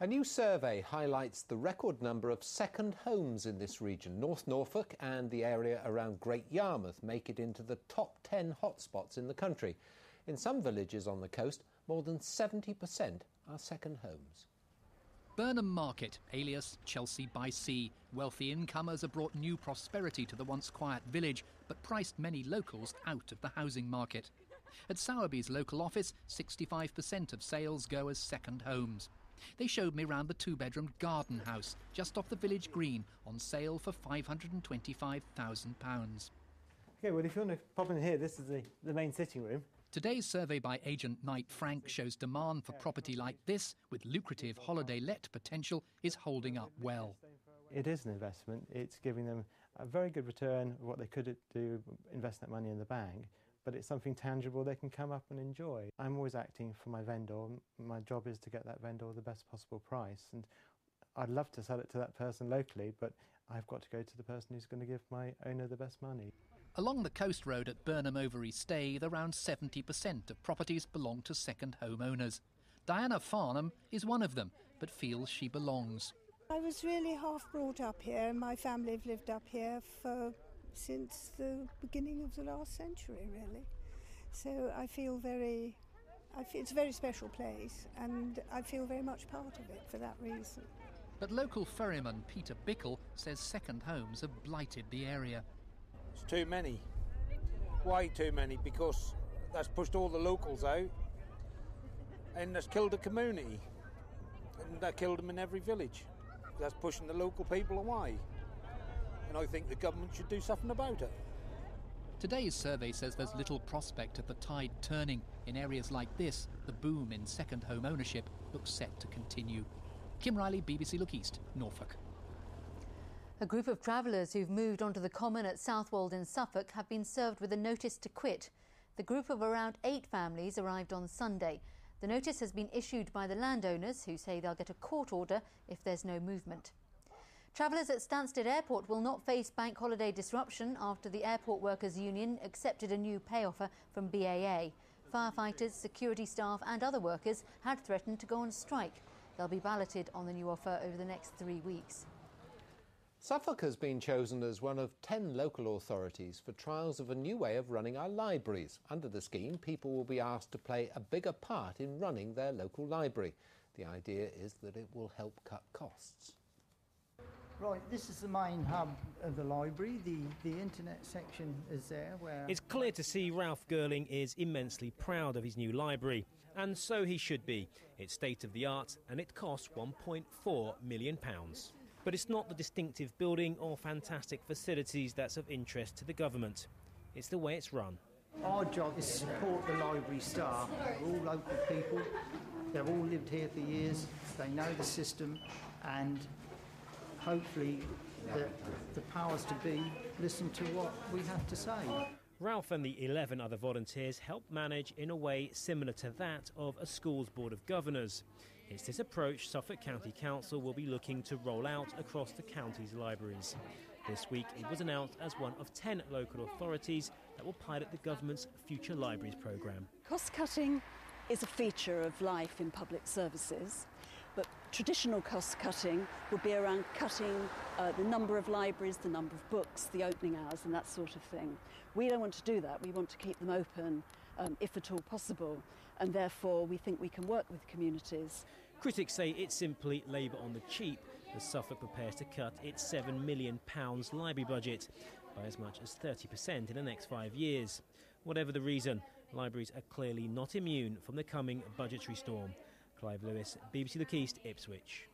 A new survey highlights the record number of second homes in this region. North Norfolk and the area around Great Yarmouth make it into the top 10 hotspots in the country. In some villages on the coast, more than 70% are second homes. Burnham Market, alias Chelsea by Sea. Wealthy incomers have brought new prosperity to the once quiet village, but priced many locals out of the housing market. At Sowerby's local office, 65% of sales go as second homes. They showed me round the two-bedroom garden house just off the village green, on sale for £525,000. OK, well, if you want to pop in here, this is the main sitting room. Today's survey by agent Knight Frank shows demand for property like this, with lucrative holiday let potential, is holding up well. It is an investment. It's giving them a very good return of what they could do, invest that money in the bank, but it's something tangible they can come up and enjoy. I'm always acting for my vendor. My job is to get that vendor the best possible price, and I'd love to sell it to that person locally, but I've got to go to the person who's going to give my owner the best money. Along the coast road at Burnham over East Staithe, around 70% of properties belong to second home owners. Diana Farnham is one of them, but feels she belongs. I was really half brought up here, and my family have lived up here since the beginning of the last century, really. So I feel it's a very special place, and I feel very much part of it for that reason. But local ferryman Peter Bickle says second homes have blighted the area. It's too many. Why too many? Because that's pushed all the locals out and that's killed the community. And that killed them in every village. That's pushing the local people away. And I think the government should do something about it. Today's survey says there's little prospect of the tide turning. In areas like this, the boom in second home ownership looks set to continue. Kim Riley, BBC Look East, Norfolk. A group of travellers who've moved onto the common at Southwold in Suffolk have been served with a notice to quit. The group of around 8 families arrived on Sunday. The notice has been issued by the landowners, who say they'll get a court order if there's no movement. Travellers at Stansted Airport will not face bank holiday disruption after the Airport Workers Union accepted a new pay offer from BAA. Firefighters, security staff and other workers had threatened to go on strike. They'll be balloted on the new offer over the next 3 weeks. Suffolk has been chosen as one of 10 local authorities for trials of a new way of running our libraries. Under the scheme, people will be asked to play a bigger part in running their local library. The idea is that it will help cut costs. Right, this is the main hub of the library. The internet section is there where... It's clear to see Ralph Girling is immensely proud of his new library. And so he should be. It's state-of-the-art and it costs £1.4 million. But it's not the distinctive building or fantastic facilities that's of interest to the government. It's the way it's run. Our job is to support the library staff. They're all local people. They've all lived here for years. They know the system, and hopefully the powers to be listen to what we have to say. Ralph and the 11 other volunteers help manage in a way similar to that of a school's board of governors. It's this approach Suffolk County Council will be looking to roll out across the county's libraries. This week it was announced as one of 10 local authorities that will pilot the government's Future Libraries programme. Cost-cutting is a feature of life in public services, but traditional cost-cutting would be around cutting the number of libraries, the number of books, the opening hours and that sort of thing. We don't want to do that. We want to keep them open if at all possible, and therefore we think we can work with communities. Critics say it's simply labour on the cheap as Suffolk prepares to cut its £7 million library budget by as much as 30% in the next 5 years. Whatever the reason, libraries are clearly not immune from the coming budgetary storm. Clive Lewis, BBC Look East, Ipswich.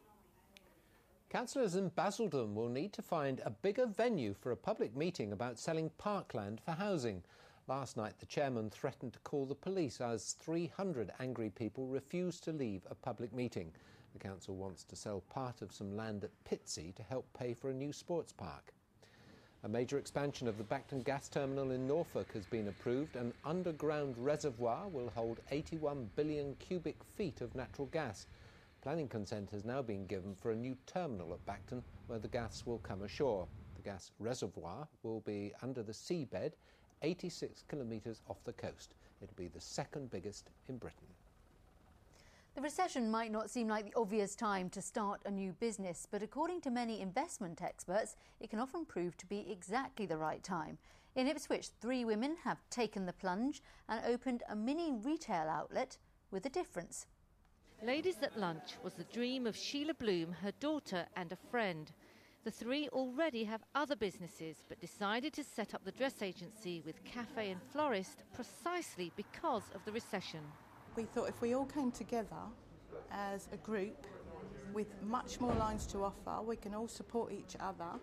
Councillors in Basildon will need to find a bigger venue for a public meeting about selling parkland for housing. Last night, the chairman threatened to call the police as 300 angry people refused to leave a public meeting. The council wants to sell part of some land at Pitsea to help pay for a new sports park. A major expansion of the Bacton Gas Terminal in Norfolk has been approved. An underground reservoir will hold 81 billion cubic feet of natural gas. Planning consent has now been given for a new terminal at Bacton where the gas will come ashore. The gas reservoir will be under the seabed, 86 kilometres off the coast. It'll be the second biggest in Britain. The recession might not seem like the obvious time to start a new business, but according to many investment experts, it can often prove to be exactly the right time. In Ipswich, 3 women have taken the plunge and opened a mini retail outlet with a difference. Ladies at Lunch was the dream of Sheila Bloom, her daughter and a friend. The 3 already have other businesses, but decided to set up the dress agency with cafe and florist precisely because of the recession. We thought if we all came together as a group with much more lines to offer, we can all support each other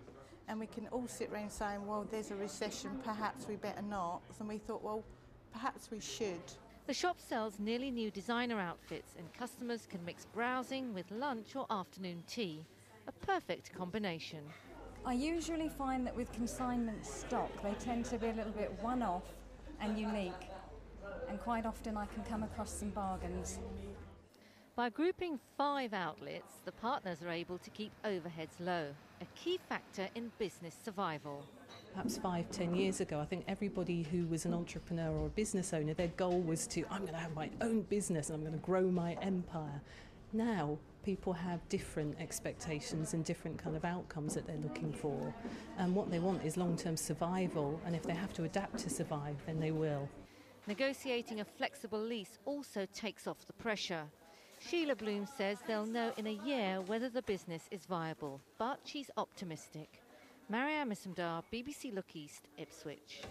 and we can all sit around saying, well, there's a recession, perhaps we better not. And we thought, well, perhaps we should. The shop sells nearly new designer outfits and customers can mix browsing with lunch or afternoon tea. A perfect combination. I usually find that with consignment stock, they tend to be a little bit one-off and unique. And quite often I can come across some bargains. By grouping 5 outlets, the partners are able to keep overheads low, a key factor in business survival. Perhaps 5-10 years ago, I think everybody who was an entrepreneur or a business owner, their goal was to, I'm going to have my own business and I'm going to grow my empire. Now, people have different expectations and different kind of outcomes that they're looking for. And what they want is long-term survival, and if they have to adapt to survive, then they will. Negotiating a flexible lease also takes off the pressure. Sheila Bloom says they'll know in a year whether the business is viable, but she's optimistic. Marianne Missemdar, BBC Look East, Ipswich.